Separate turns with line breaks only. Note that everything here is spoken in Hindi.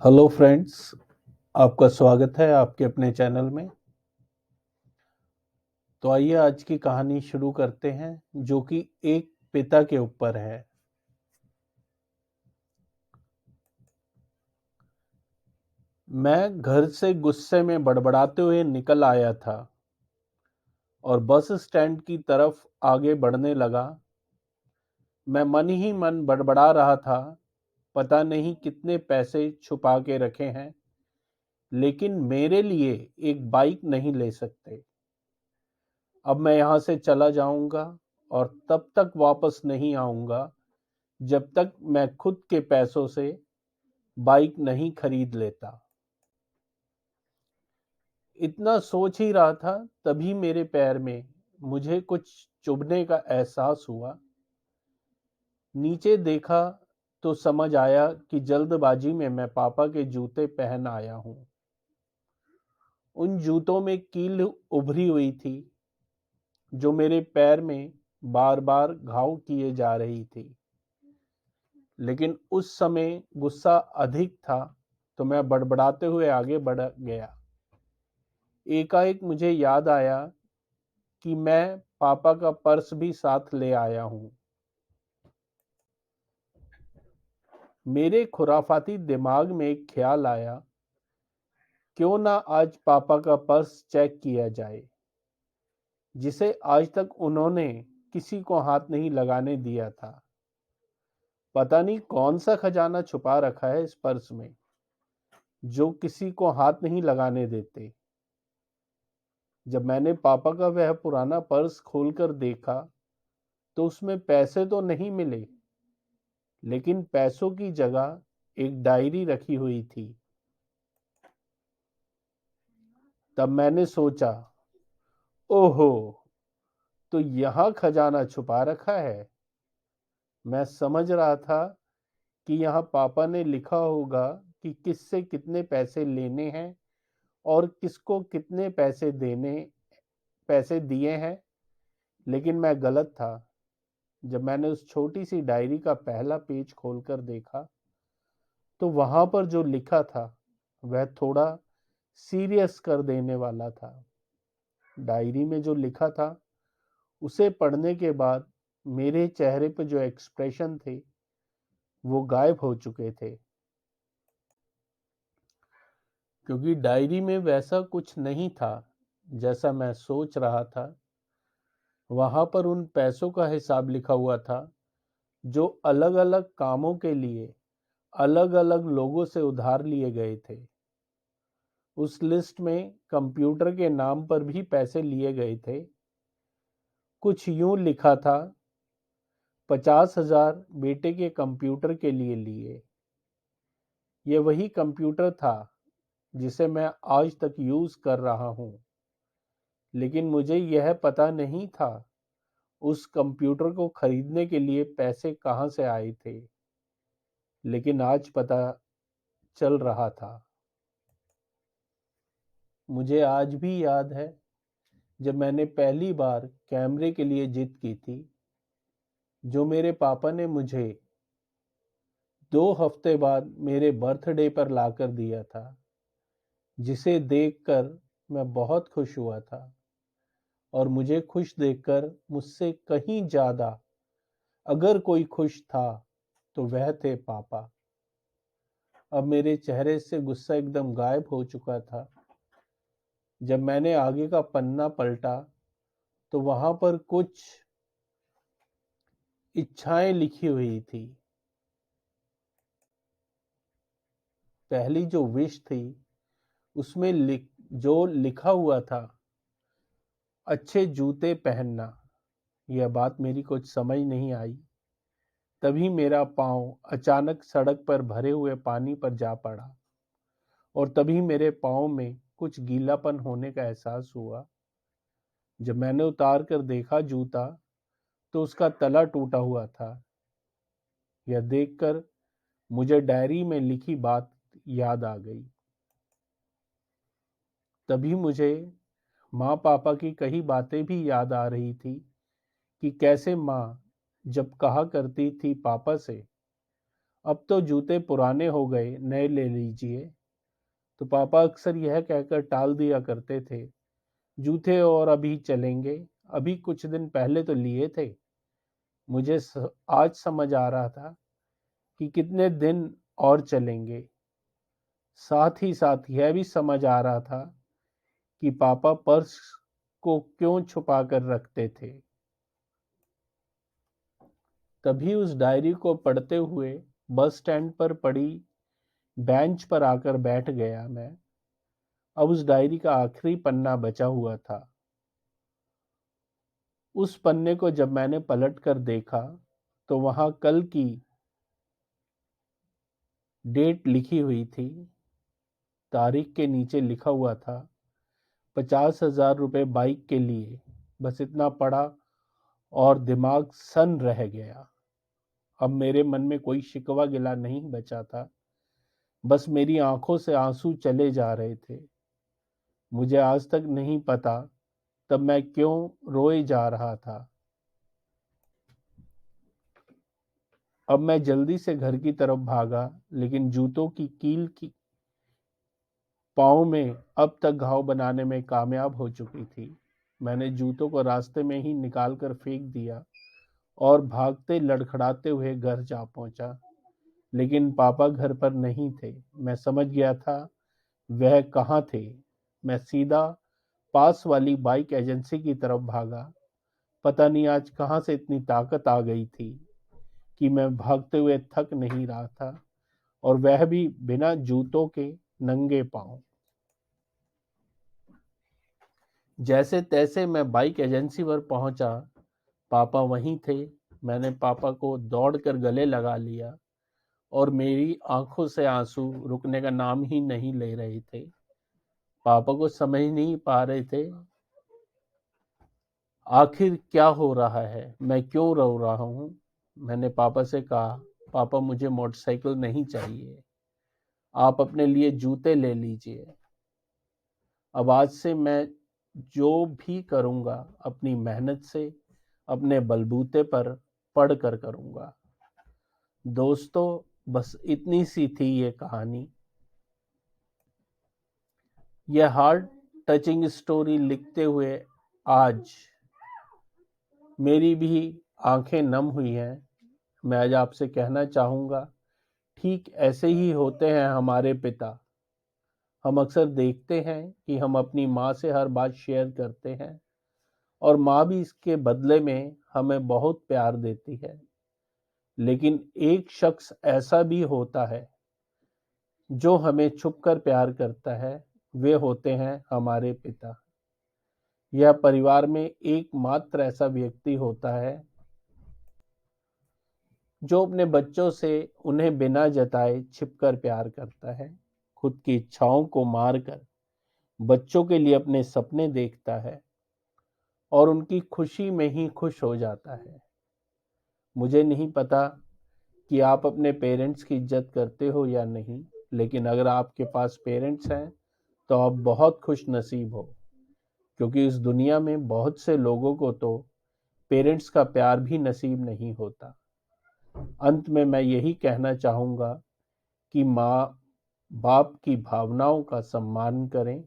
हेलो फ्रेंड्स, आपका स्वागत है आपके अपने चैनल में। तो आइए आज की कहानी शुरू करते हैं, जो कि एक पिता के ऊपर है। मैं घर से गुस्से में बड़बड़ाते हुए निकल आया था और बस स्टैंड की तरफ आगे बढ़ने लगा। मैं मन ही मन बड़बड़ा रहा था, पता नहीं कितने पैसे छुपा के रखे हैं, लेकिन मेरे लिए एक बाइक नहीं ले सकते। अब मैं यहाँ से चला जाऊंगा और तब तक वापस नहीं आऊंगा जब तक मैं खुद के पैसों से बाइक नहीं खरीद लेता। इतना सोच ही रहा था, तभी मेरे पैर में मुझे कुछ चुभने का एहसास हुआ। नीचे देखा तो समझ आया कि जल्दबाजी में मैं पापा के जूते पहन आया हूँ। उन जूतों में कील उभरी हुई थी, जो मेरे पैर में बार बार घाव किए जा रही थी। लेकिन उस समय गुस्सा अधिक था, तो मैं बड़बड़ाते हुए आगे बढ़ गया। एकाएक मुझे याद आया कि मैं पापा का पर्स भी साथ ले आया हूँ। मेरे खुराफाती दिमाग में एक ख्याल आया, क्यों ना आज पापा का पर्स चेक किया जाए, जिसे आज तक उन्होंने किसी को हाथ नहीं लगाने दिया था। पता नहीं कौन सा खजाना छुपा रखा है इस पर्स में, जो किसी को हाथ नहीं लगाने देते। जब मैंने पापा का वह पुराना पर्स खोलकर देखा, तो उसमें पैसे तो नहीं मिले, लेकिन पैसों की जगह एक डायरी रखी हुई थी। तब मैंने सोचा, ओहो, तो यहाँ खजाना छुपा रखा है। मैं समझ रहा था कि यहाँ पापा ने लिखा होगा कि किससे कितने पैसे लेने हैं और किसको कितने पैसे दिए हैं। लेकिन मैं गलत था। जब मैंने उस छोटी सी डायरी का पहला पेज खोलकर देखा, तो वहां पर जो लिखा था वह थोड़ा सीरियस कर देने वाला था। डायरी में जो लिखा था, उसे पढ़ने के बाद मेरे चेहरे पर जो एक्सप्रेशन थे वो गायब हो चुके थे, क्योंकि डायरी में वैसा कुछ नहीं था जैसा मैं सोच रहा था। वहां पर उन पैसों का हिसाब लिखा हुआ था, जो अलग अलग कामों के लिए अलग अलग लोगों से उधार लिए गए थे। उस लिस्ट में कंप्यूटर के नाम पर भी पैसे लिए गए थे। कुछ यूं लिखा था, 50,000 बेटे के कंप्यूटर के लिए लिए। ये वही कंप्यूटर था जिसे मैं आज तक यूज कर रहा हूँ। लेकिन मुझे यह पता नहीं था उस कंप्यूटर को खरीदने के लिए पैसे कहाँ से आए थे। लेकिन आज पता चल रहा था। मुझे आज भी याद है, जब मैंने पहली बार कैमरे के लिए जिद की थी, जो मेरे पापा ने मुझे 2 हफ्ते बाद मेरे बर्थडे पर लाकर दिया था, जिसे देखकर मैं बहुत खुश हुआ था। और मुझे खुश देखकर मुझसे कहीं ज्यादा अगर कोई खुश था, तो वह थे पापा। अब मेरे चेहरे से गुस्सा एकदम गायब हो चुका था। जब मैंने आगे का पन्ना पलटा, तो वहां पर कुछ इच्छाएं लिखी हुई थी। पहली जो विश थी, उसमें जो लिखा हुआ था, अच्छे जूते पहनना। यह बात मेरी कुछ समझ नहीं आई। तभी मेरा पांव अचानक सड़क पर भरे हुए पानी पर जा पड़ा, और तभी मेरे पांव में कुछ गीलापन होने का एहसास हुआ। जब मैंने उतार कर देखा जूता, तो उसका तला टूटा हुआ था। यह देखकर मुझे डायरी में लिखी बात याद आ गई। तभी मुझे माँ पापा की कही बातें भी याद आ रही थी, कि कैसे माँ जब कहा करती थी पापा से, अब तो जूते पुराने हो गए, नए ले लीजिए। तो पापा अक्सर यह कहकर टाल दिया करते थे, जूते और अभी चलेंगे, अभी कुछ दिन पहले तो लिए थे। मुझे आज समझ आ रहा था कि कितने दिन और चलेंगे। साथ ही साथ यह भी समझ आ रहा था कि पापा पर्स को क्यों छुपा कर रखते थे। तभी उस डायरी को पढ़ते हुए बस स्टैंड पर पड़ी बेंच पर आकर बैठ गया मैं। अब उस डायरी का आखिरी पन्ना बचा हुआ था। उस पन्ने को जब मैंने पलट कर देखा तो वहां कल की डेट लिखी हुई थी। तारीख के नीचे लिखा हुआ था 50,000 रुपये बाइक के लिए। बस इतना पढ़ा और दिमाग सन रह गया। अब मेरे मन में कोई शिकवा गिला नहीं बचा था, बस मेरी आंखों से आंसू चले जा रहे थे। मुझे आज तक नहीं पता तब मैं क्यों रोए जा रहा था। अब मैं जल्दी से घर की तरफ भागा, लेकिन जूतों की कील की पाँव में अब तक घाव बनाने में कामयाब हो चुकी थी। मैंने जूतों को रास्ते में ही निकाल कर फेंक दिया और भागते लड़खड़ाते हुए घर जा पहुंचा। लेकिन पापा घर पर नहीं थे। मैं समझ गया था वह कहाँ थे। मैं सीधा पास वाली बाइक एजेंसी की तरफ भागा। पता नहीं आज कहाँ से इतनी ताकत आ गई थी कि मैं भागते हुए थक नहीं रहा था, और वह भी बिना जूतों के, नंगे पांव। जैसे तैसे मैं बाइक एजेंसी पर पहुंचा। पापा वहीं थे। मैंने पापा को दौड़कर गले लगा लिया और मेरी आंखों से आंसू रुकने का नाम ही नहीं ले रहे थे। पापा को समझ नहीं पा रहे थे आखिर क्या हो रहा है, मैं क्यों रो रहा हूं। मैंने पापा से कहा, पापा मुझे मोटरसाइकिल नहीं चाहिए, आप अपने लिए जूते ले लीजिए। अब आज से मैं जो भी करूंगा अपनी मेहनत से, अपने बलबूते पर पढ़ कर करूंगा। दोस्तों, बस इतनी सी थी ये कहानी। यह हार्ट टचिंग स्टोरी लिखते हुए आज मेरी भी आंखें नम हुई हैं। मैं आज आपसे कहना चाहूंगा, ठीक ऐसे ही होते हैं हमारे पिता। हम अक्सर देखते हैं कि हम अपनी माँ से हर बात शेयर करते हैं और माँ भी इसके बदले में हमें बहुत प्यार देती है। लेकिन एक शख्स ऐसा भी होता है जो हमें छुपकर प्यार करता है। वे होते हैं हमारे पिता। यह परिवार में एकमात्र ऐसा व्यक्ति होता है जो अपने बच्चों से उन्हें बिना जताए छिपकर प्यार करता है, खुद की इच्छाओं को मारकर बच्चों के लिए अपने सपने देखता है और उनकी खुशी में ही खुश हो जाता है। मुझे नहीं पता कि आप अपने पेरेंट्स की इज्जत करते हो या नहीं, लेकिन अगर आपके पास पेरेंट्स हैं तो आप बहुत खुश नसीब हो, क्योंकि इस दुनिया में बहुत से लोगों को तो पेरेंट्स का प्यार भी नसीब नहीं होता। अंत में मैं यही कहना चाहूँगा कि माँ बाप की भावनाओं का सम्मान करें,